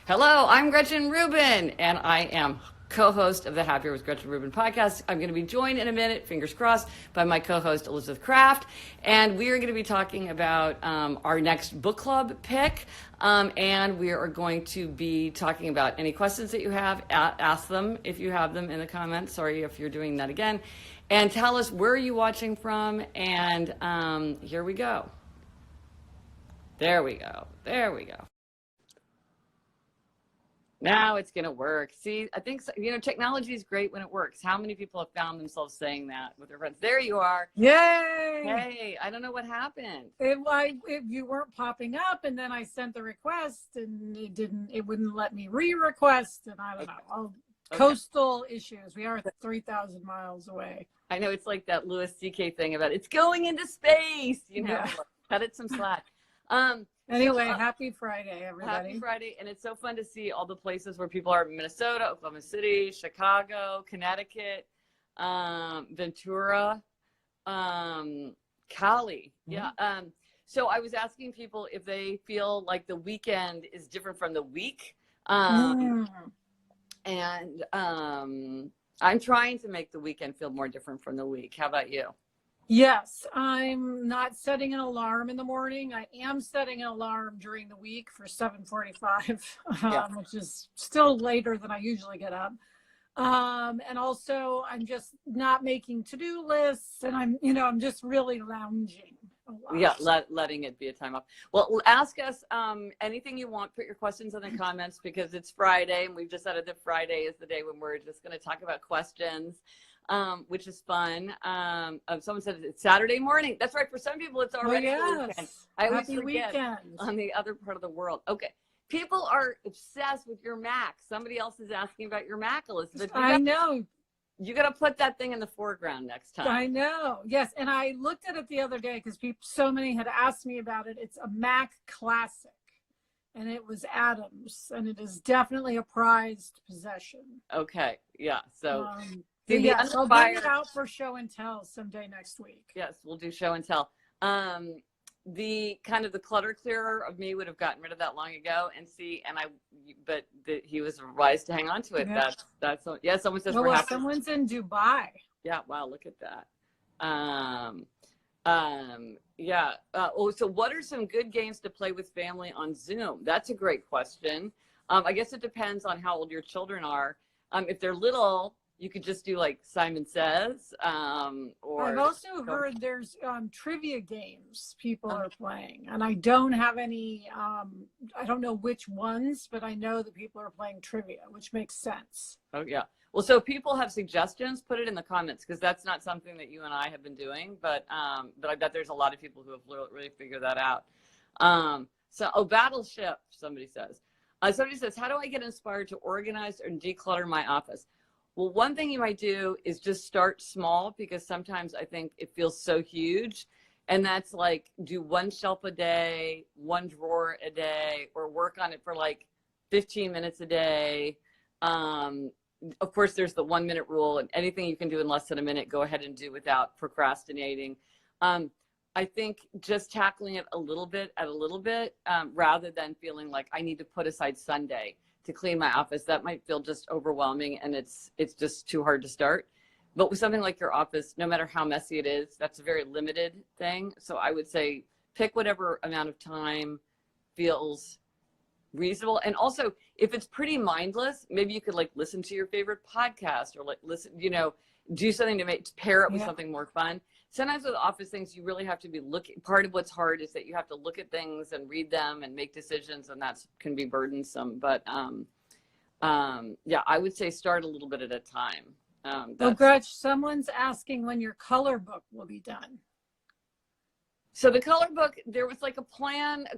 Hello, I'm Gretchen Rubin, and I am co-host of the Happier with Gretchen Rubin podcast. I'm going to be joined in a minute, fingers crossed, by my co-host Elizabeth Kraft, and we are going to be talking about our next book club pick, and we are going to be talking about any questions that you have. Ask them if you have them in the comments. Sorry if you're doing that again, and tell us where are you watching from. And here we go. There we go. There we go. Now it's going to work. See, I think, technology is great when it works. How many people have found themselves saying that with their friends? There you are. Yay! Hey, I don't know what happened. You weren't popping up, and then I sent the request, and it wouldn't let me re-request, and I don't know. Coastal issues. We are 3,000 miles away. I know, it's like that Louis C.K. thing about it's going into space, Yeah. Cut it some slack. Anyway, happy Friday, everybody. Happy Friday, and it's so fun to see all the places where people are: Minnesota, Oklahoma City, Chicago, Connecticut, Ventura, Cali. Yeah. So I was asking people if they feel like the weekend is different from the week, and I'm trying to make the weekend feel more different from the week. How about you? Yes, I'm not setting an alarm in the morning. I am setting an alarm during the week for 7:45, which is still later than I usually get up. And also I'm just not making to-do lists, and I'm just really lounging a lot. Yeah, letting it be a time off. Well, ask us anything you want. Put your questions in the comments because it's Friday, and we've decided that Friday is the day when we're just going to talk about questions. Which is fun. Someone said it's Saturday morning. That's right. For some people, it's already the weekend. I always forget on the other part of the world. Okay. People are obsessed with your Mac. Somebody else is asking about your Mac, Elizabeth. I know. You got to put that thing in the foreground next time. I know. Yes. And I looked at it the other day because so many had asked me about it. It's a Mac Classic, and it was Adam's, and it is definitely a prized possession. Okay. Yeah. So. Yes, I'll bring it out for show and tell someday next week. Yes, we'll do show and tell. The kind of the clutter clearer of me would have gotten rid of that long ago, but he was wise to hang on to it. Yeah. That's yeah. Someone says we're happy. Someone's in Dubai. Yeah. Wow. Look at that. Yeah. So what are some good games to play with family on Zoom? That's a great question. I guess it depends on how old your children are. If they're little, you could just do like Simon Says, or I've also heard there's trivia games people are playing, and I don't have any, I don't know which ones, but I know that people are playing trivia, which makes sense. Oh yeah. Well, so if people have suggestions, put it in the comments, because that's not something that you and I have been doing, but I bet there's a lot of people who have really figured that out. Battleship, somebody says. Somebody says, how do I get inspired to organize and declutter my office? Well, one thing you might do is just start small, because sometimes I think it feels so huge. And that's like do one shelf a day, one drawer a day, or work on it for like 15 minutes a day. Of course, there's the 1 minute rule, and anything you can do in less than a minute, go ahead and do without procrastinating. I think just tackling it a little bit at a little bit, rather than feeling like I need to put aside Sunday to clean my office, that might feel just overwhelming, and it's just too hard to start. But with something like your office, no matter how messy it is, that's a very limited thing. So I would say pick whatever amount of time feels reasonable. And also, if it's pretty mindless, maybe you could like listen to your favorite podcast, or like listen, do something to pair it with something more fun. Sometimes with office things, you really have to be looking. Part of what's hard is that you have to look at things and read them and make decisions, and that can be burdensome. But yeah, I would say start a little bit at a time. Gretch, someone's asking when your color book will be done. So the color book, there was like a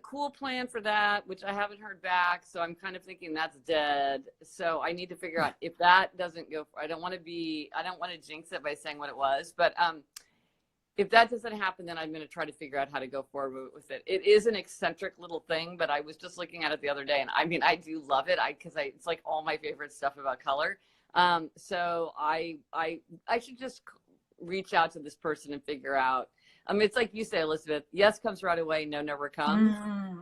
cool plan for that, which I haven't heard back. So I'm kind of thinking that's dead. So I need to figure out if that doesn't go. I don't want to jinx it by saying what it was, but if that doesn't happen, then I'm going to try to figure out how to go forward with it. It is an eccentric little thing, but I was just looking at it the other day, and I mean, I do love it. It's like all my favorite stuff about color. So I should just reach out to this person and figure out It's like you say, Elizabeth, yes comes right away, no never comes.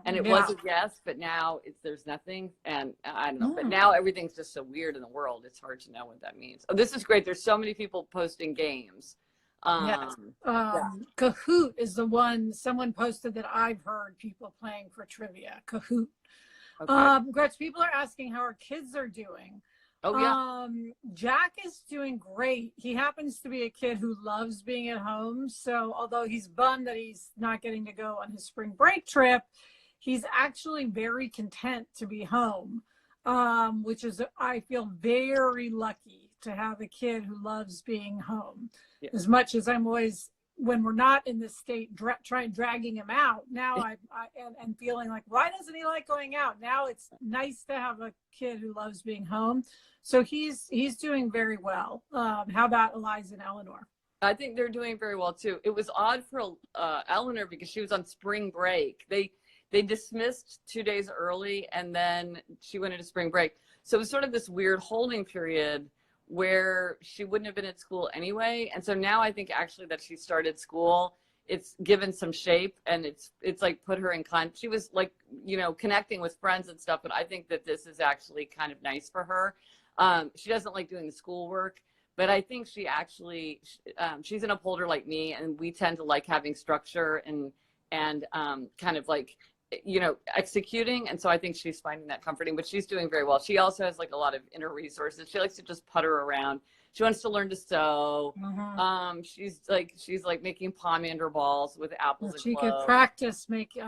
And it was a yes, but now there's nothing. And I don't know, but now everything's just so weird in the world. It's hard to know what that means. Oh, this is great. There's so many people posting games. Kahoot is the one someone posted that I've heard people playing for trivia. Kahoot. Okay. Gretchen, people are asking how our kids are doing. Oh, yeah. Jack is doing great. He happens to be a kid who loves being at home. So although he's bummed that he's not getting to go on his spring break trip, he's actually very content to be home, which is, I feel very lucky to have a kid who loves being home. Yeah. As much as I'm always, when we're not in this state, dragging him out. Now and feeling like, why doesn't he like going out? Now it's nice to have a kid who loves being home. So he's doing very well. How about Eliza and Eleanor? I think they're doing very well too. It was odd for Eleanor because she was on spring break. They dismissed 2 days early and then she went into spring break. So it was sort of this weird holding period where she wouldn't have been at school anyway. And so now I think actually that she started school, it's given some shape and it's like put her in she was like, you know, connecting with friends and stuff, but I think that this is actually kind of nice for her. She doesn't like doing the schoolwork, but I think she actually, she's an upholder like me, and we tend to like having structure and kind of like, you know, executing. And so I think she's finding that comforting, but she's doing very well. She also has like a lot of inner resources. She likes to just putter around. She wants to learn to sew. She's like making pomander balls with apples and she cloves. Could practice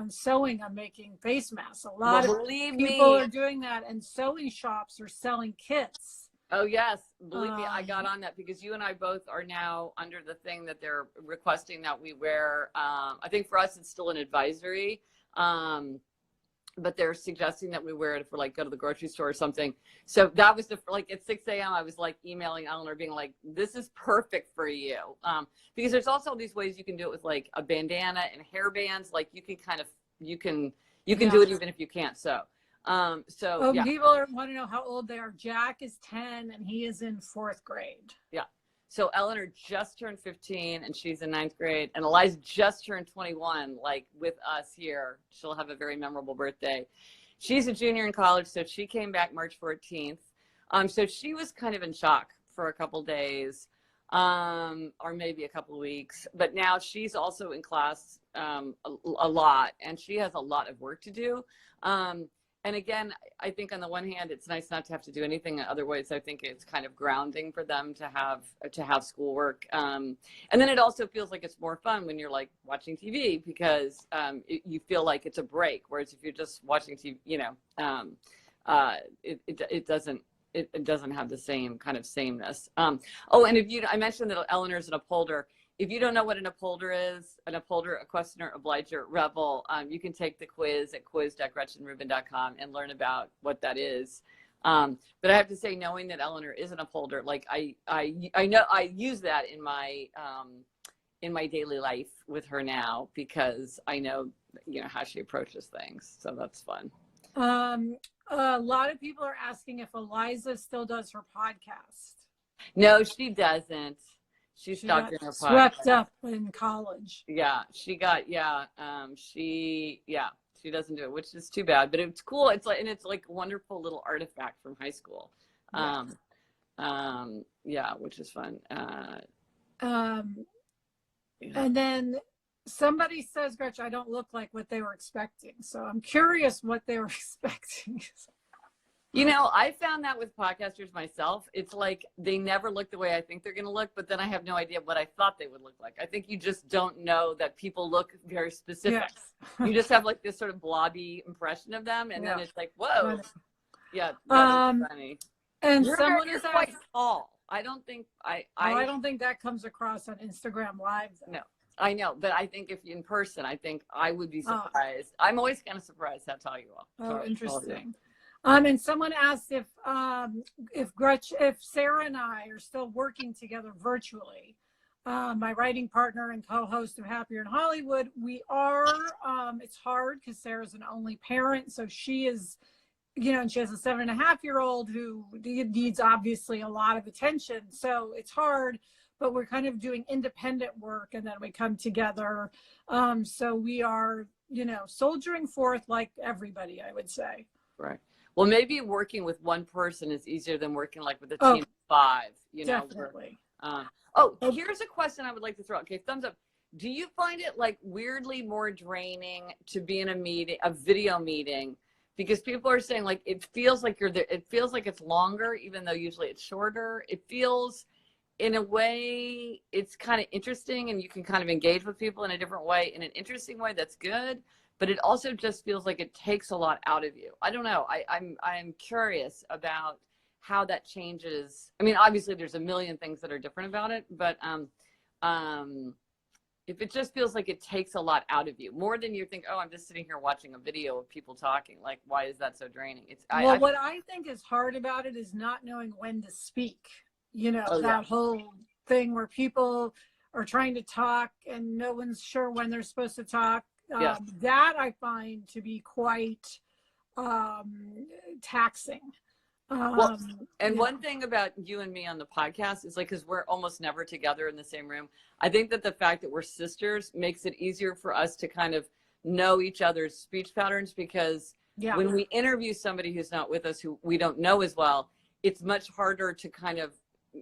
sewing on making face masks. A lot of people are doing that, and sewing shops are selling kits. Oh yes, believe me, I got on that because you and I both are now under the thing that they're requesting that we wear. I think for us it's still an advisory. But they're suggesting that we wear it if we're like go to the grocery store or something. So that was like at 6 a.m. I was like emailing Eleanor being like, this is perfect for you. Because there's also these ways you can do it with like a bandana and hair bands. Like you can kind of, you can do it even if you can't sew. People want to know how old they are. Jack is 10 and he is in 4th grade. Yeah. So Eleanor just turned 15 and she's in 9th grade, and Eliza just turned 21, like with us here. She'll have a very memorable birthday. She's a junior in college, so she came back March 14th. So she was kind of in shock for a couple days, or maybe a couple of weeks, but now she's also in class a lot, and she has a lot of work to do. And again, I think on the one hand, it's nice not to have to do anything. Otherwise, I think it's kind of grounding for them to have schoolwork. And then it also feels like it's more fun when you're like watching TV because you feel like it's a break. Whereas if you're just watching TV, you know, it doesn't have the same kind of sameness. And I mentioned that Eleanor's an upholder. If you don't know what an upholder is, an upholder, a questioner, obliger, rebel, you can take the quiz at quiz.gretchenrubin.com and learn about what that is. But I have to say, knowing that Eleanor is an upholder, like I know I use that in my daily life with her now because I know, you know, how she approaches things. So that's fun. A lot of people are asking if Eliza still does her podcast. No, she doesn't. She stopped in her podcast. Swept up in college. Yeah, she doesn't do it, which is too bad, but it's cool. It's like a wonderful little artifact from high school. Which is fun. And then somebody says, Gretchen, I don't look like what they were expecting. So I'm curious what they were expecting. You know, I found that with podcasters myself. It's like they never look the way I think they're going to look, but then I have no idea what I thought they would look like. I think you just don't know that people look very specific. Yes. You just have like this sort of blobby impression of them, and then it's like, whoa. Yeah, that's funny. And someone is quite tall. I don't think I don't think that comes across on Instagram Live, though. No, I know, but I think if in person, I think I would be surprised. I'm always kind of surprised how tall you are. Oh, interesting. And someone asked if Sarah and I are still working together virtually. My writing partner and co-host of Happier in Hollywood, we are. It's hard because Sarah's an only parent, so she is, you know, and she has a 7.5-year-old who needs obviously a lot of attention. So it's hard, but we're kind of doing independent work, and then we come together. So we are, you know, soldiering forth like everybody, I would say. Right. Well, maybe working with one person is easier than working like with a team of 5, you know. Definitely. Here's a question I would like to throw out. Okay, thumbs up. Do you find it like weirdly more draining to be in a meeting, a video meeting? Because people are saying like, it feels like you're there. It feels like it's longer, even though usually it's shorter. It feels, in a way, it's kind of interesting, and you can kind of engage with people in a different way, in an interesting way that's good. But it also just feels like it takes a lot out of you. I don't know. I'm curious about how that changes. I mean, obviously there's a million things that are different about it, but if it just feels like it takes a lot out of you, more than you think, oh, I'm just sitting here watching a video of people talking. Like, why is that so draining? What I think is hard about it is not knowing when to speak. You know, that whole thing where people are trying to talk and no one's sure when they're supposed to talk. That I find to be quite taxing. One thing about you and me on the podcast is like, because we're almost never together in the same room, I think that the fact that we're sisters makes it easier for us to kind of know each other's speech patterns, because when we interview somebody who's not with us, who we don't know as well, it's much harder to kind of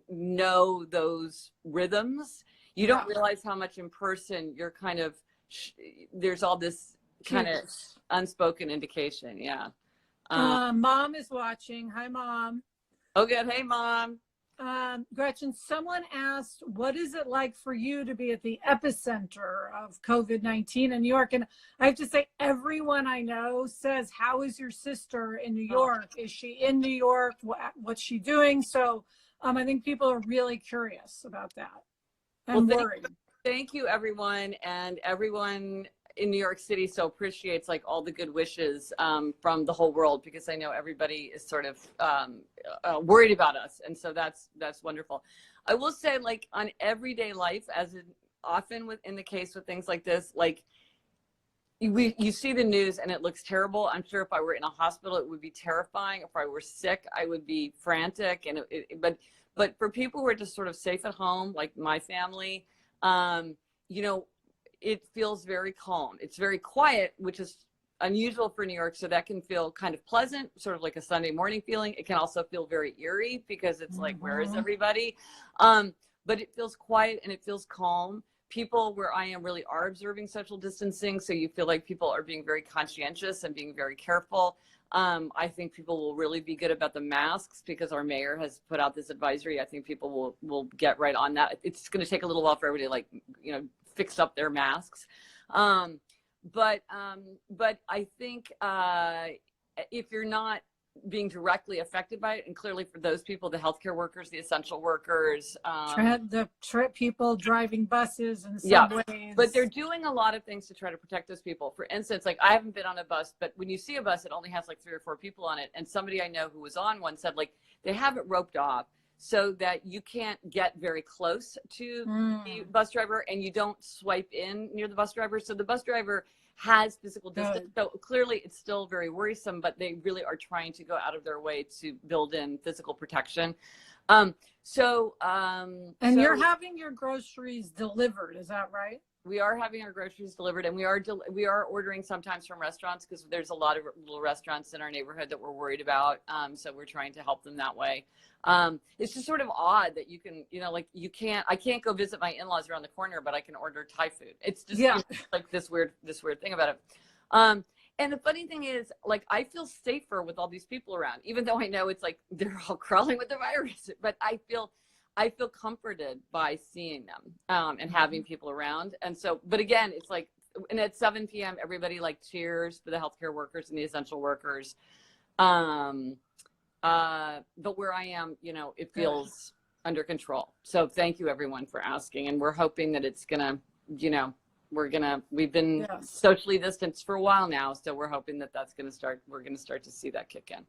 know those rhythms. You don't realize how much in person you're kind of, there's all this kind of unspoken indication. Mom is watching. Hi, Mom. Oh, good. Hey, Mom. Gretchen, someone asked, what is it like for you to be at the epicenter of COVID-19 in New York? And I have to say, everyone I know says, how is your sister in New York? Is she in New York? What's she doing? So I think people are really curious about that and worried. Thank you, everyone. And everyone in New York City so appreciates like all the good wishes from the whole world, because I know everybody is sort of worried about us. And so that's wonderful. I will say, like, on everyday life, as often in the case with things like this, like you see the news and it looks terrible. I'm sure if I were in a hospital, it would be terrifying. If I were sick, I would be frantic. And but for people who are just sort of safe at home, like my family, you know, it feels very calm. It's very quiet, which is unusual for New York. So that can feel kind of pleasant, sort of like a Sunday morning feeling. It can also feel very eerie, because it's like, where is everybody? But it feels quiet and it feels calm. People where I am really are observing social distancing. So you feel like people are being very conscientious and being very careful. I think people will really be good about the masks, because our mayor has put out this advisory. I think people will get right on that. It's going to take a little while for everybody to, like, you know, fix up their masks. But I think if you're not being directly affected by it, and clearly for those people, the healthcare workers, the essential workers, the people driving buses and subways. But they're doing a lot of things to try to protect those people. For instance, like, I haven't been on a bus, but when you see a bus, it only has like 3 or 4 people on it. And somebody I know who was on one said, like, they have it roped off so that you can't get very close to the bus driver, and you don't swipe in near the bus driver. So the bus driver has physical distance. So clearly it's still very worrisome, but they really are trying to go out of their way to build in physical protection. And you're having your groceries delivered, is that right? We are having our groceries delivered, and we are ordering sometimes from restaurants, because there's a lot of little restaurants in our neighborhood that we're worried about. So we're trying to help them that way. It's just sort of odd that you can, you know, like, I can't go visit my in-laws around the corner, but I can order Thai food. It's just like this weird thing about it. And the funny thing is, like, I feel safer with all these people around, even though I know it's like they're all crawling with the virus, but I feel comforted by seeing them and having people around. And so, but again, it's like, and at 7 p.m., everybody like cheers for the healthcare workers and the essential workers. But where I am, you know, it feels under control. So thank you, everyone, for asking. And we're hoping that it's gonna, you know, we've been socially distanced for a while now. So we're hoping that we're gonna start to see that kick in.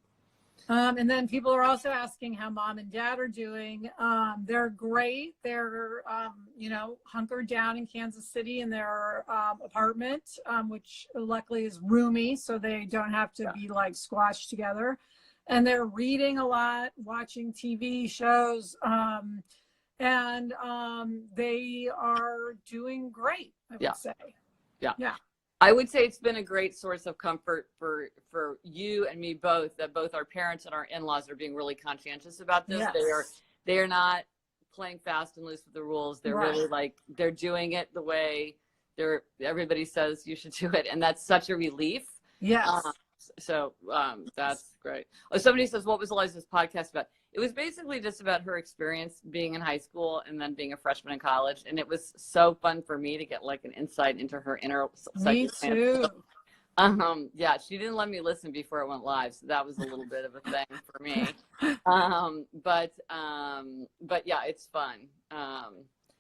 And then people are also asking how Mom and Dad are doing. They're great. They're, you know, hunkered down in Kansas City in their apartment, which luckily is roomy, so they don't have to be like squashed together. And they're reading a lot, watching TV shows. and they are doing great, I would say. Yeah. I would say it's been a great source of comfort for you and me both, that both our parents and our in-laws are being really conscientious about this. Yes. They are not playing fast and loose with the rules. They're really like, they're doing it the way everybody says you should do it, and that's such a relief. Yes. So that's great. Oh, somebody says, what was Eliza's podcast about? It was basically just about her experience being in high school and then being a freshman in college. And it was so fun for me to get like an insight into her inner Me too. Yeah, she didn't let me listen before it went live. So that was a little bit of a thing for me. But yeah, it's fun.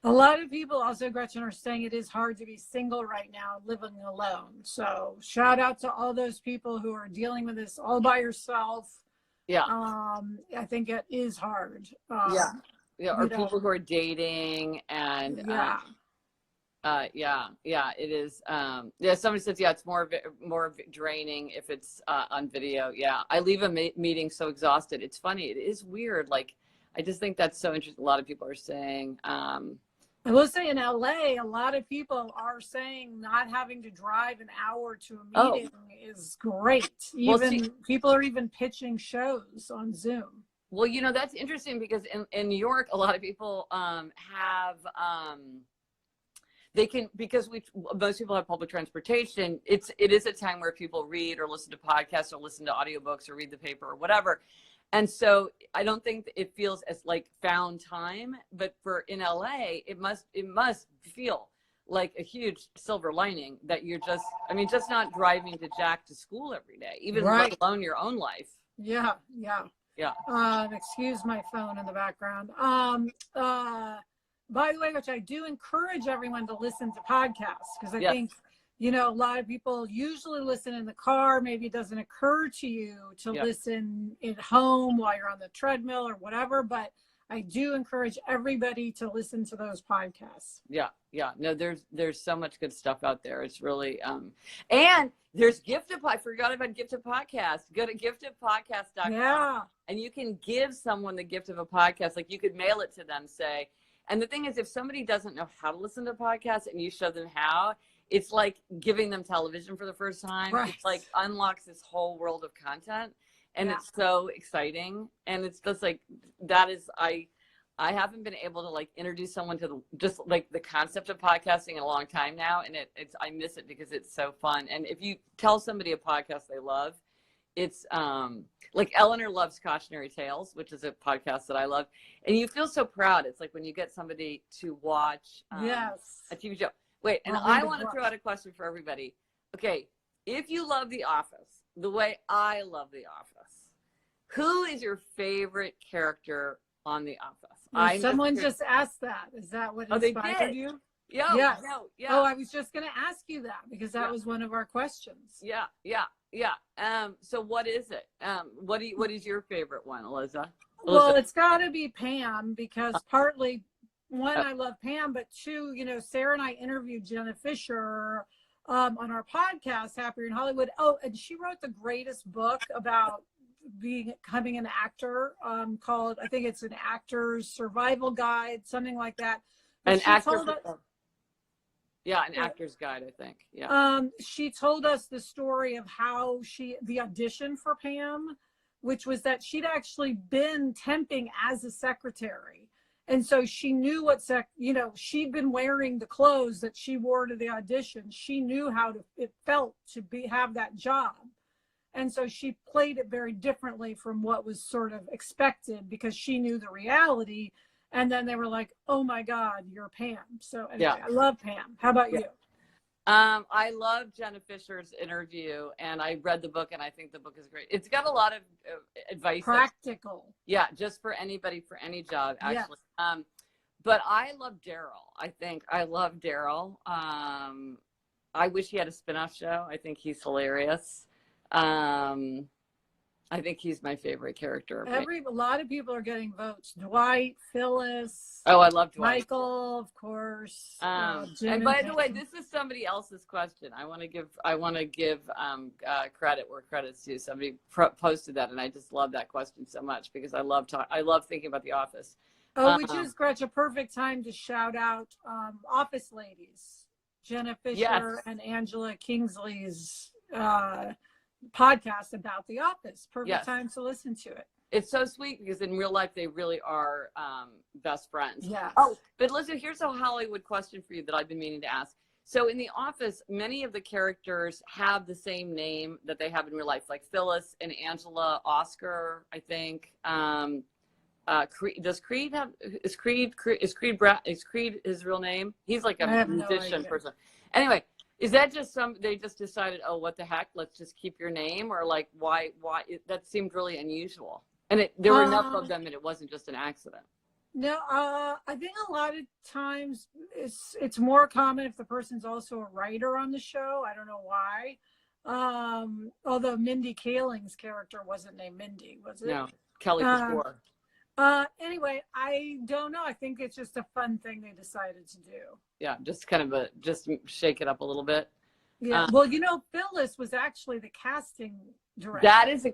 A lot of people also, Gretchen, are saying it is hard to be single right now, living alone. So shout out to all those people who are dealing with this all by yourself. Yeah. I think it is hard. Yeah. Or people who are dating and it is. Somebody says, it's more draining if it's on video. Yeah. I leave a meeting so exhausted. It's funny. It is weird. Like, I just think that's so interesting. A lot of people are saying, I will say in LA, a lot of people are saying not having to drive an hour to a meeting is great. Even people are even pitching shows on Zoom. Well, that's interesting because in New York, a lot of people have, most people have public transportation. It is a time where people read or listen to podcasts or listen to audiobooks or read the paper or whatever. And so I don't think it feels as like found time, but in LA, it must feel like a huge silver lining that you're just not driving to Jack to school every day, even let alone your own life. Yeah. Excuse my phone in the background. By the way, which I do encourage everyone to listen to podcasts, because I think, a lot of people usually listen in the car. Maybe it doesn't occur to you to listen at home while you're on the treadmill or whatever, but I do encourage everybody to listen to those podcasts. Yeah. No, there's so much good stuff out there. It's really, and there's I forgot about Gifted Podcast. Go to giftedpodcast.com. Yeah. And you can give someone the gift of a podcast. Like, you could mail it to them, and the thing is, if somebody doesn't know how to listen to podcasts and you show them how, it's like giving them television for the first time. Right. It's like unlocks this whole world of content, and it's so exciting. And it's just like, that is, I haven't been able to like introduce someone to just like the concept of podcasting in a long time now. And I miss it because it's so fun. And if you tell somebody a podcast they love, it's like Eleanor loves Cautionary Tales, which is a podcast that I love. And you feel so proud. It's like when you get somebody to watch a TV show. Wait, and I want to throw out a question for everybody. Okay, if you love The Office the way I love The Office, who is your favorite character on The Office? Someone just asked that. Is that what inspired you? Yeah. Oh, I was just going to ask you that because that was one of our questions. Yeah. So what is it? What is your favorite one, Eliza? Well, it's got to be Pam, because partly, one, I love Pam, but two, Sarah and I interviewed Jenna Fischer on our podcast, Happier in Hollywood. Oh, and she wrote the greatest book about becoming an actor, called, I think it's An Actor's Survival Guide, something like that. An Actor's Guide, I think. Yeah. She told us the story of how the audition for Pam, which was that she'd actually been temping as a secretary. And so she knew she'd been wearing the clothes that she wore to the audition. She knew how it felt to have that job. And so she played it very differently from what was sort of expected, because she knew the reality. And then they were like, oh my God, you're Pam. So anyway, I love Pam. How about you? I love Jenna Fischer's interview, and I read the book, and I think the book is great. It's got a lot of advice. Practical. Just for anybody, for any job, actually. Yes. But I love Daryl. I love Daryl. I wish he had a spin-off show. I think he's hilarious. I think he's my favorite character. A lot of people are getting votes. Dwight, Phyllis. Oh, I love Dwight. Michael, of course. And by the way, this is somebody else's question. I want to give credit where credit's due. Somebody posted that, and I just love that question so much because I love thinking about The Office. Oh, which is, Gretchen, a perfect time to shout out Office Ladies, Jenna Fischer and Angela Kingsley's podcast about The Office. Perfect time to listen to it. It's so sweet because in real life, they really are best friends. Yes. Oh, but listen, here's a Hollywood question for you that I've been meaning to ask. So in The Office, many of the characters have the same name that they have in real life, like Phyllis and Angela, Oscar, I think. Does Creed have, is Creed his real name? He's like a musician person. Anyway, is that just they just decided, oh, what the heck, let's just keep your name? Or like, why, that seemed really unusual. And there were enough of them and it wasn't just an accident. No, I think a lot of times it's more common if the person's also a writer on the show. I don't know why. Although Mindy Kaling's character wasn't named Mindy, was it? No, Kelly Kapoor. Anyway, I don't know. I think it's just a fun thing they decided to do. Yeah, just kind of just shake it up a little bit. Yeah. Well, Phyllis was actually the casting director. That is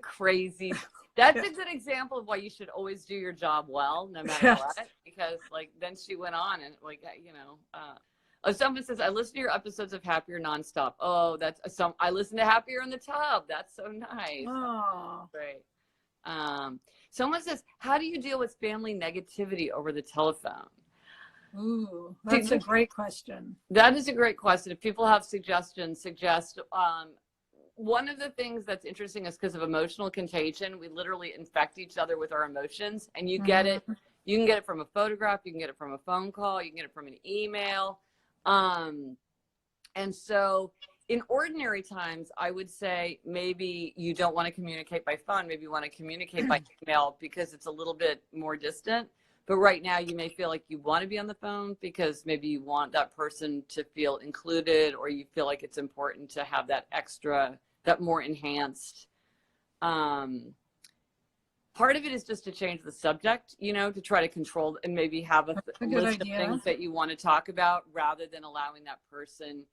that's a good example of why you should always do your job well, no matter what, because like then she went on and like, someone says, I listen to your episodes of Happier nonstop. Oh, I listen to Happier in the Tub. That's so nice. Oh, great. Someone says, how do you deal with family negativity over the telephone? Ooh, that's a great question. That is a great question. If people have suggestions, suggest. One of the things that's interesting is because of emotional contagion, we literally infect each other with our emotions, and you get it. You can get it from a photograph. You can get it from a phone call. You can get it from an email. And so in ordinary times, I would say maybe you don't want to communicate by phone. Maybe you want to communicate by email because it's a little bit more distant. But right now you may feel like you want to be on the phone because maybe you want that person to feel included, or you feel like it's important to have that extra, that more enhanced. Part of it is just to change the subject, to try to control and maybe have a list of things that you want to talk about rather than allowing that person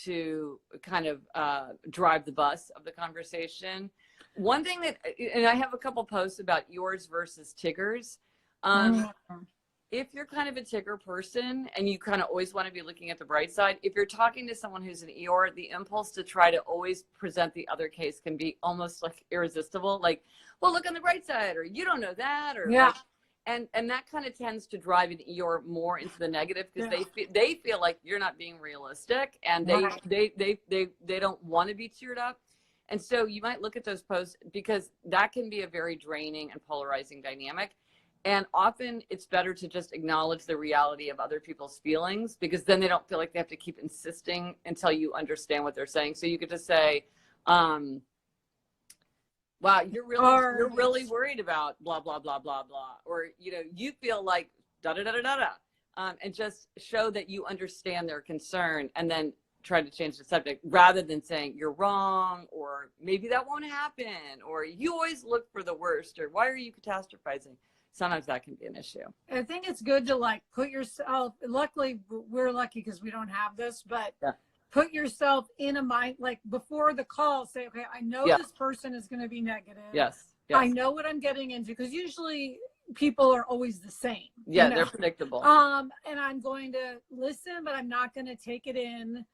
to kind of drive the bus of the conversation. One thing and I have a couple posts about yours versus Tigger's. If you're kind of a Tigger person and you kind of always want to be looking at the bright side, if you're talking to someone who's an Eeyore, the impulse to try to always present the other case can be almost like irresistible. Like, well, look on the bright side, or you don't know that, or and that kind of tends to drive an Eeyore more into the negative because they feel like you're not being realistic, and they don't want to be cheered up. And so you might look at those posts because that can be a very draining and polarizing dynamic. And often it's better to just acknowledge the reality of other people's feelings, because then they don't feel like they have to keep insisting until you understand what they're saying. So you could just say, wow, you're really worried about blah, blah, blah, blah, blah. Or, you feel like da, da, da, da, da, da. And just show that you understand their concern, and then try to change the subject rather than saying you're wrong, or maybe that won't happen, or you always look for the worst, or why are you catastrophizing? Sometimes that can be an issue. I think it's good to put yourself, luckily we're lucky because we don't have this, but put yourself in a mind, before the call, say, okay, I know this person is going to be negative. Yes. I know what I'm getting into, because usually people are always the same. Yeah, they're predictable. And I'm going to listen, but I'm not going to take it in.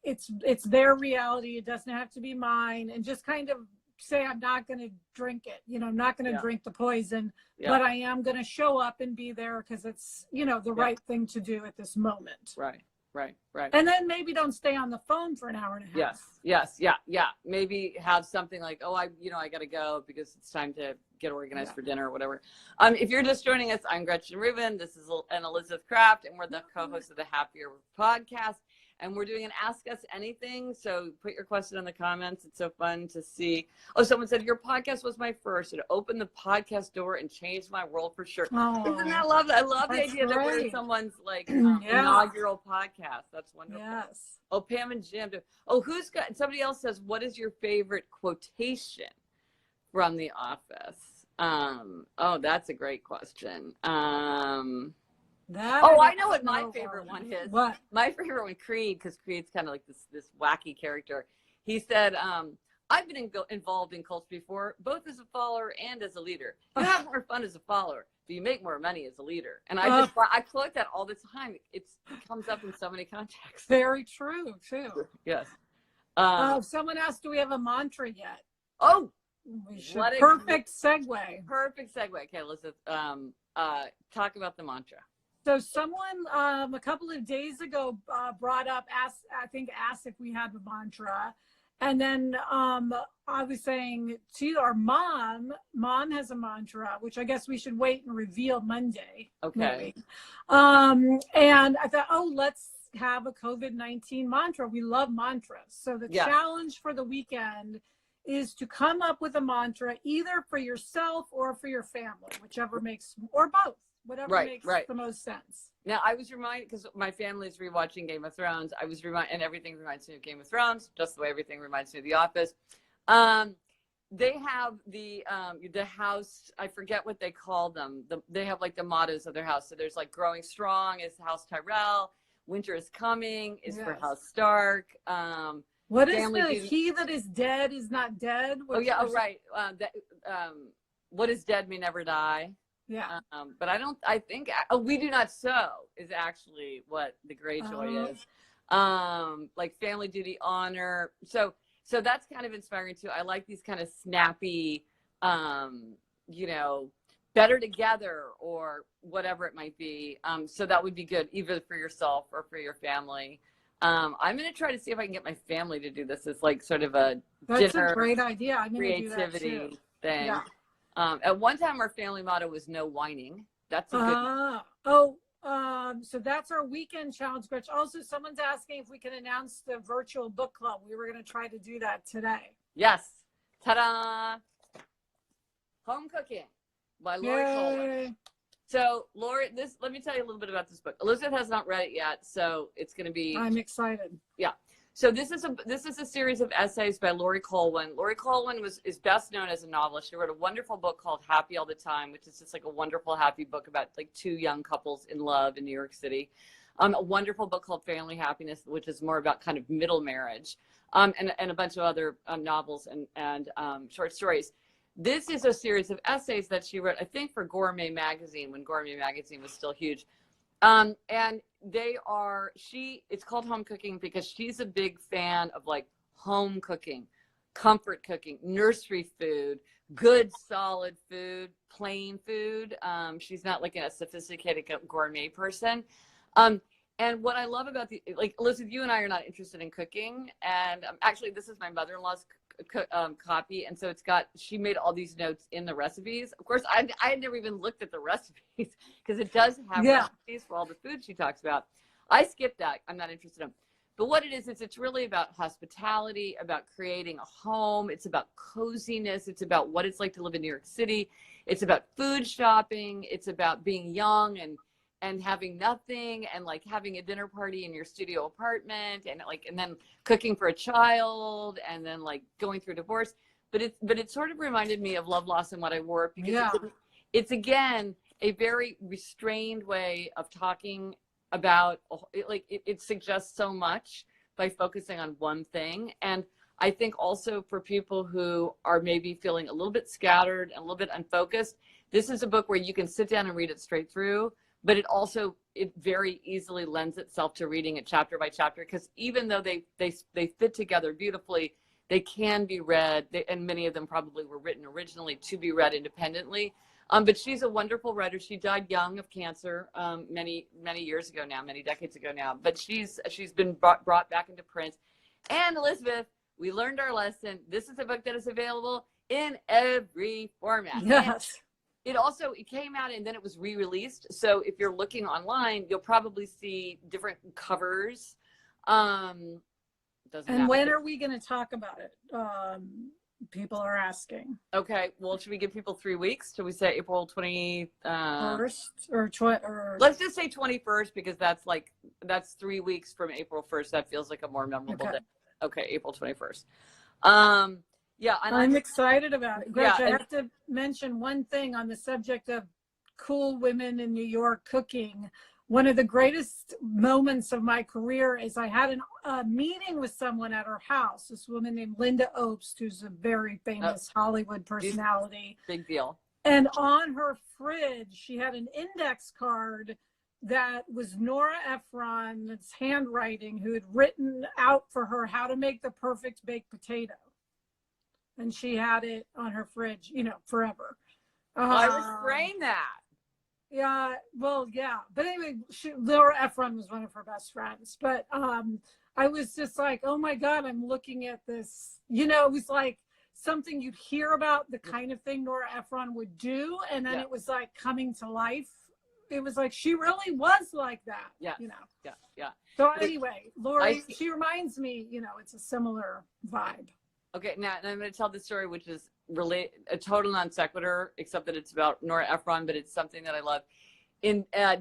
It's their reality. It doesn't have to be mine. And just kind of say, I'm not going to drink it. I'm not going to drink the poison, but I am going to show up and be there because it's, the right thing to do at this moment. Right. And then maybe don't stay on the phone for an hour and a half. Yes. Yeah. Maybe have something like, oh, I got to go because it's time to get organized for dinner or whatever. If you're just joining us, I'm Gretchen Rubin. This is Elizabeth Kraft, and we're the co-host of the Happier podcast. And we're doing an Ask Us Anything. So put your question in the comments. It's so fun to see. Oh, someone said, your podcast was my first. It opened the podcast door and changed my world for sure. Oh, isn't that lovely? I love the idea that we're someone's inaugural podcast. That's wonderful. Yes. Oh, Pam and Jim. Oh, somebody else says, what is your favorite quotation from The Office? Oh, that's a great question. I know what my favorite one is. What? My favorite one, Creed, because Creed's kind of like this wacky character. He said, I've been involved in cults before, both as a follower and as a leader. You have more fun as a follower, but you make more money as a leader. And I quote that all the time. It comes up in so many contexts. Very true, too. Yes. Someone asked, do we have a mantra yet? Oh, we should. Perfect segue. Perfect segue. Okay, Elizabeth, talk about the mantra. So someone a couple of days ago brought up, asked if we had a mantra. And then I was saying to our mom has a mantra, which I guess we should wait and reveal Monday. Okay. And I thought, let's have a COVID-19 mantra. We love mantras. So the challenge for the weekend is to come up with a mantra either for yourself or for your family, whichever makes, or both, whatever makes the most sense. Now, I was reminded, because my family is rewatching Game of Thrones, and everything reminds me of Game of Thrones, just the way everything reminds me of The Office. They have the house, I forget what they call them. They have like the mottos of their house. So there's like growing strong is House Tyrell, winter is coming is for House Stark. What is he that is dead is not dead? What is dead may never die. Yeah. But I think we do not sow is actually what the Greyjoy is. Like family duty, honor. So that's kind of inspiring too. I like these kind of snappy, better together or whatever it might be. So that would be good either for yourself or for your family. I'm going to try to see if I can get my family to do this. It's like sort of a dinner, a great idea. I'm creativity thing. Yeah. At one time, our family motto was no whining. That's a good so that's our weekend challenge, Gretchen. Also, someone's asking if we can announce the virtual book club. We were going to try to do that today. Yes. Ta-da! Home Cooking by Lori Colwin. So, Lori, let me tell you a little bit about this book. Elizabeth has not read it yet, so it's going to be... I'm excited. Yeah. So this is a series of essays by Lori Colwin. Lori Colwin is best known as a novelist. She wrote a wonderful book called Happy All the Time, which is just like a wonderful happy book about like two young couples in love in New York City. A wonderful book called Family Happiness, which is more about kind of middle marriage, and a bunch of other novels and short stories. This is a series of essays that she wrote, I think, for Gourmet Magazine when Gourmet Magazine was still huge. And it's called Home Cooking because she's a big fan of like home cooking, comfort cooking, nursery food, good solid food, plain food. She's not like a sophisticated gourmet person. And what I love about like Elizabeth, you and I are not interested in cooking. And actually this is my mother-in-law's copy. And so she made all these notes in the recipes. Of course, I had never even looked at the recipes because it does have recipes for all the food she talks about. I skipped that. I'm not interested in them. But what it is it's really about hospitality, about creating a home. It's about coziness. It's about what it's like to live in New York City. It's about food shopping. It's about being young and having nothing and like having a dinner party in your studio apartment and then cooking for a child and then like going through divorce. But it sort of reminded me of Love, Loss, and What I Wore because it's again a very restrained way of talking about it suggests so much by focusing on one thing. And I think also for people who are maybe feeling a little bit scattered and a little bit unfocused, this is a book where you can sit down and read it straight through. But it very easily lends itself to reading it chapter by chapter because even though they fit together beautifully, they can be read, and many of them probably were written originally to be read independently. But she's a wonderful writer. She died young of cancer many years ago now, many decades ago now. But she's been brought back into print. And Elizabeth, we learned our lesson. This is a book that is available in every format. Yes. It came out and then it was re-released. So if you're looking online, you'll probably see different covers. And when are we going to talk about it? People are asking. Okay. Well, should we give people 3 weeks? Should we say April 21st or let's just say 21st because that's 3 weeks from April 1st. That feels like a more memorable day. Okay. April 21st. Yeah, and I'm excited about it. Gretchen, I have to mention one thing on the subject of cool women in New York cooking. one of the greatest moments of my career is I had a meeting with someone at her house, this woman named Linda Obst, who's a very famous Hollywood personality. Big deal. And on her fridge, she had an index card that was Nora Ephron's handwriting, who had written out for her how to make the perfect baked potato. And she had it on her fridge, you know, forever. I was frame that. Yeah, well, yeah. But anyway, Nora Ephron was one of her best friends. But I was just like, oh my God, I'm looking at this. You know, it was like something you'd hear about, the kind of thing Nora Ephron would do. And then it was like coming to life. It was like, she really was like that. Yeah. You know? Yeah. Yeah. So anyway, Lori, she reminds me, you know, it's a similar vibe. Okay. Now I'm going to tell the story, which is a total non sequitur, except that it's about Nora Ephron, but it's something that I love.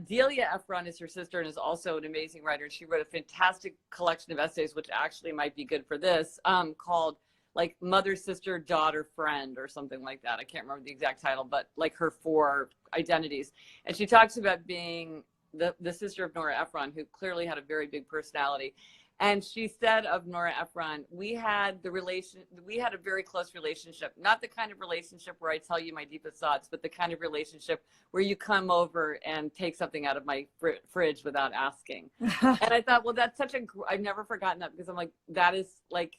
Delia Ephron is her sister and is also an amazing writer. She wrote a fantastic collection of essays, which actually might be good for this, called like Mother, Sister, Daughter, Friend, or something like that. I can't remember the exact title, but like her 4 identities. And she talks about being the sister of Nora Ephron, who clearly had a very big personality. And she said of Nora Ephron, we had a very close relationship, not the kind of relationship where I tell you my deepest thoughts, but the kind of relationship where you come over and take something out of my fridge without asking. And I thought, well, that's I've never forgotten that, because I'm like, that is like,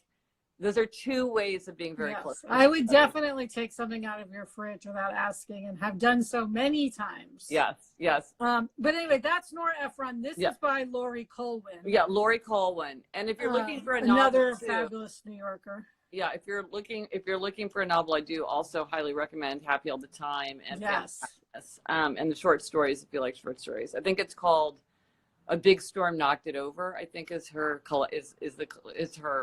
those are 2 ways of being very close. I would definitely take something out of your fridge without asking, and have done so many times. Yes, yes. But anyway, that's Nora Ephron. This is by Laurie Colwin. Yeah, Laurie Colwin. And if you're looking for another fabulous New Yorker. Yeah, if you're looking for a novel, I do also highly recommend Happy All the Time and and the short stories, if you like short stories. I think it's called A Big Storm Knocked It Over, I think is her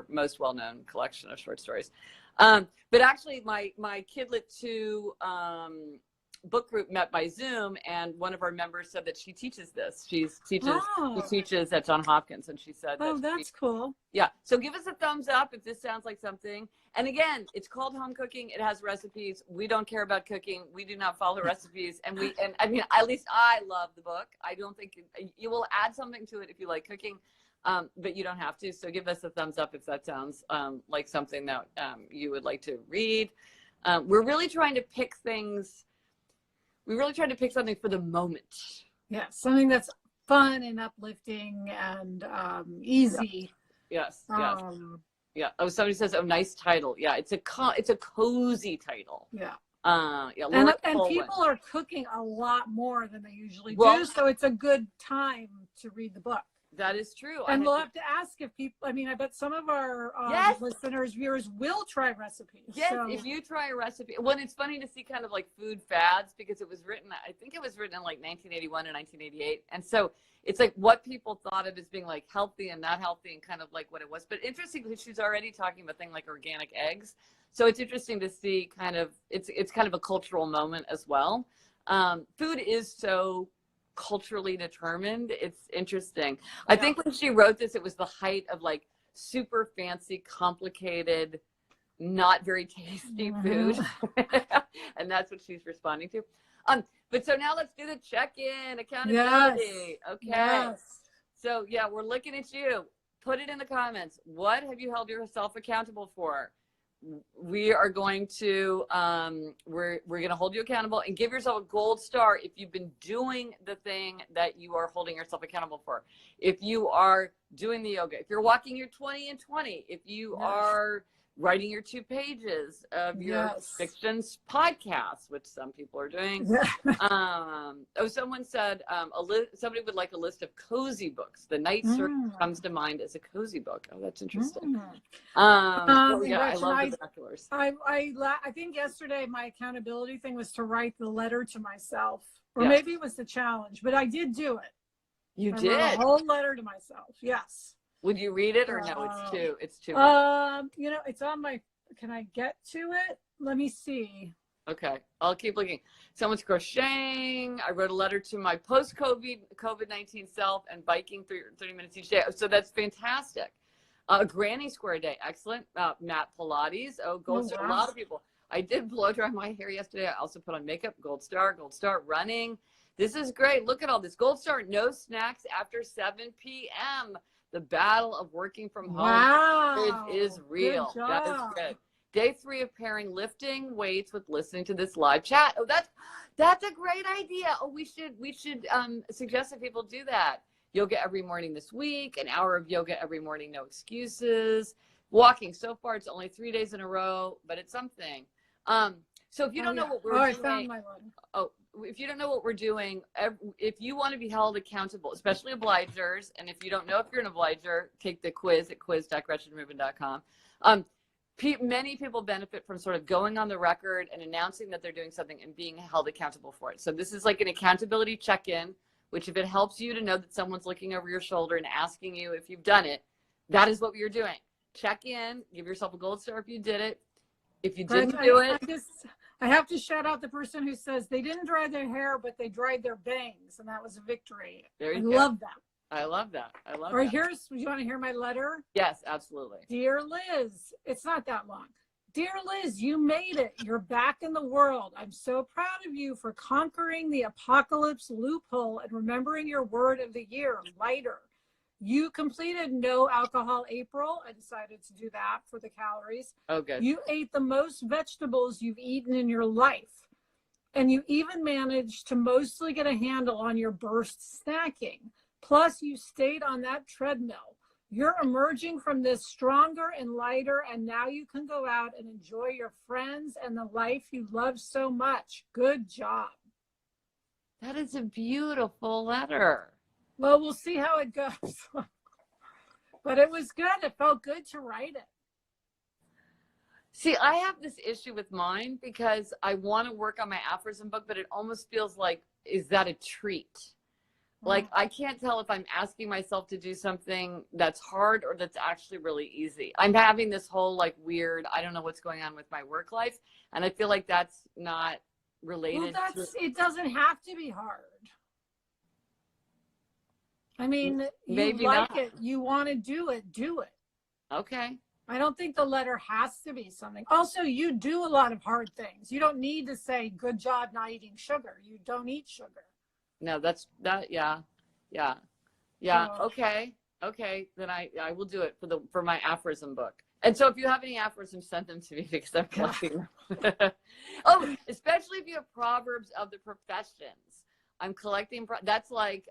most well-known collection of short stories. But actually my Kidlit 2 book group met by Zoom, and one of our members said that she teaches this. She teaches at Johns Hopkins, and she said that's cool. Yeah, so give us a thumbs up if this sounds like something. And again, it's called Home Cooking. It has recipes. We don't care about cooking. We do not follow recipes. And I mean, at least I love the book. I don't think you will add something to it if you like cooking, but you don't have to. So give us a thumbs up if that sounds like something that you would like to read. We're really trying to pick things. We really tried to pick something for the moment. Yeah, something that's fun and uplifting and easy. Yes. Yeah. Oh, somebody says, "Oh, nice title." Yeah, it's a cozy title. Yeah. And people are cooking a lot more than they usually do, so it's a good time to read the book. That is true. And we'll have to ask if people, I mean, I bet some of our listeners, viewers will try recipes. Yes, so. If you try a recipe. Well, it's funny to see kind of like food fads, because it was written, I think it was written in like 1981 or 1988. And so it's like what people thought of as being like healthy and not healthy, and kind of like what it was. But interestingly, she's already talking about things like organic eggs. So it's interesting to see kind of, it's kind of a cultural moment as well. Food is so culturally determined. It's interesting. I think when she wrote this, it was the height of like super fancy, complicated, not very tasty food. And that's what she's responding to. But so now let's do the check-in, accountability. Yes. Okay. Yes. So yeah, we're looking at you. Put it in the comments. What have you held yourself accountable for? We are going to we're going to hold you accountable, and give yourself a gold star if you've been doing the thing that you are holding yourself accountable for. If you are doing the yoga, if you're walking your 20 and 20, if you are writing your 2 pages of your fictions podcast, which some people are doing. Someone said somebody would like a list of cozy books. The Night Search comes to mind as a cozy book. Oh, that's interesting. I love the binoculars. I think yesterday my accountability thing was to write the letter to myself, or maybe it was the challenge, but I did do it. You I did? wrote a whole letter to myself. Yes. Would you read it, or no? It's too. You know, it's on my. Can I get to it? Let me see. Okay, I'll keep looking. Someone's crocheting. I wrote a letter to my COVID-19 self, and biking 30 minutes each day. So that's fantastic. Granny Square Day, excellent. Matt Pilates. Gold star. A lot of people. I did blow dry my hair yesterday. I also put on makeup. Gold star. Running. This is great. Look at all this. Gold star, no snacks after 7 p.m. The battle of working from home. Wow. It is real. Good job. That is good. Day 3 of pairing lifting weights with listening to this live chat. Oh, that's a great idea. Oh, we should suggest that people do that. Yoga every morning this week, an hour of yoga every morning, no excuses. Walking, so far it's only 3 days in a row, but it's something. So if you don't know what we're doing, I found my one. If you don't know what we're doing, if you want to be held accountable, especially obligers, and if you don't know if you're an obliger, take the quiz at quiz.gretchenrubin.com. Many people benefit from sort of going on the record and announcing that they're doing something and being held accountable for it. So this is like an accountability check-in, which if it helps you to know that someone's looking over your shoulder and asking you if you've done it, that is what you're doing. Check in, give yourself a gold star if you did it. If you didn't do it. I have to shout out the person who says they didn't dry their hair, but they dried their bangs, and that was a victory. I love that. I love that. All right, do you want to hear my letter? Yes, absolutely. Dear Liz, it's not that long. Dear Liz, you made it. You're back in the world. I'm so proud of you for conquering the apocalypse loophole and remembering your word of the year, lighter. You completed no alcohol April. I decided to do that for the calories. Oh, good. You ate the most vegetables you've eaten in your life. And you even managed to mostly get a handle on your burst snacking. Plus, you stayed on that treadmill. You're emerging from this stronger and lighter, and now you can go out and enjoy your friends and the life you love so much. Good job. That is a beautiful letter. Well, we'll see how it goes. But it was good. It felt good to write it. See, I have this issue with mine because I want to work on my aphorism book, but it almost feels like, is that a treat? Like, I can't tell if I'm asking myself to do something that's hard or that's actually really easy. I'm having this whole like weird, I don't know what's going on with my work life. And I feel like that's not related to it doesn't have to be hard. I mean, maybe you like not. it, you want to do it, do it. Okay. I don't think the letter has to be something. Also, you do a lot of hard things. You don't need to say, good job not eating sugar. You don't eat sugar. No, yeah. Okay. Then I will do it for my aphorism book. And so if you have any aphorisms, send them to me because I'm collecting them. Oh, especially if you have proverbs of the professions. I'm collecting. That's like,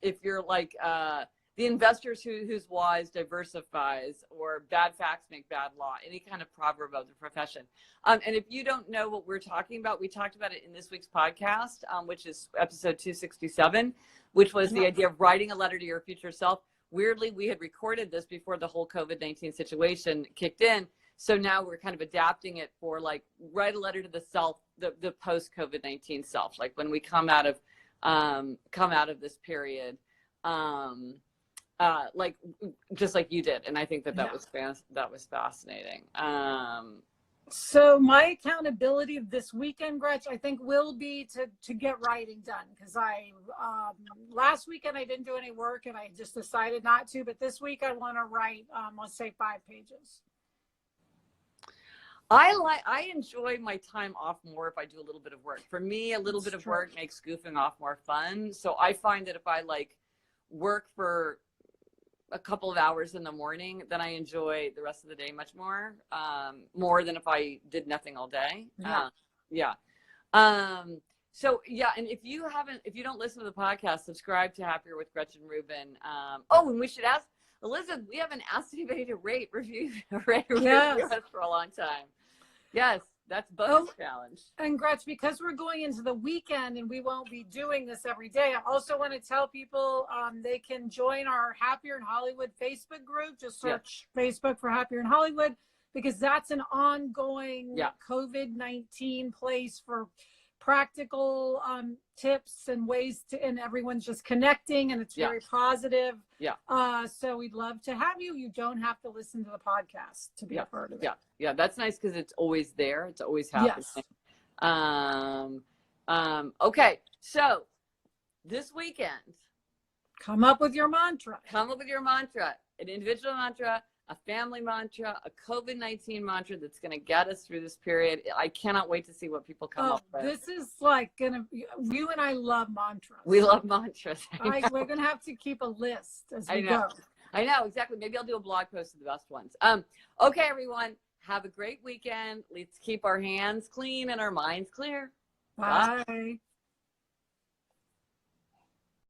if you're like, the investors who's wise diversifies, or bad facts make bad law, any kind of proverb of the profession. And if you don't know what we're talking about, we talked about it in this week's podcast, which is episode 267, which was the idea of writing a letter to your future self. Weirdly, we had recorded this before the whole COVID-19 situation kicked in. So now we're kind of adapting it for like, write a letter to the self, the post-COVID-19 self, like when we come out of this period. Like just like you did, and I think that was fascinating. So my accountability this weekend, Gretch, I think will be to get writing done, because I last weekend I didn't do any work and I just decided not to, but this week I want to write let's say 5 pages. I enjoy my time off more if I do a little bit of work. For me, a little bit of work makes goofing off more fun. So I find that if I like work for a couple of hours in the morning, then I enjoy the rest of the day much more, more than if I did nothing all day. So yeah, and if you don't listen to the podcast, subscribe to Happier with Gretchen Rubin. And we should ask Elizabeth. We haven't asked anybody to review us for a long time. Yes, that's bonus challenge. And Gretch, because we're going into the weekend and we won't be doing this every day, I also want to tell people they can join our Happier in Hollywood Facebook group. Just search Facebook for Happier in Hollywood, because that's an ongoing COVID-19 place for practical tips and ways to, and everyone's just connecting, and it's very positive. So we'd love to have you. You don't have to listen to the podcast to be a part of it. Yeah, that's nice because it's always there. It's always happening. Okay, so this weekend, come up with your mantra. an individual mantra, a family mantra, a COVID-19 mantra that's going to get us through this period. I cannot wait to see what people come up with. This is like gonna. You and I love mantras. We love mantras. We're gonna have to keep a list as we go. I know, exactly. Maybe I'll do a blog post of the best ones. Okay, everyone, have a great weekend. Let's keep our hands clean and our minds clear. Bye.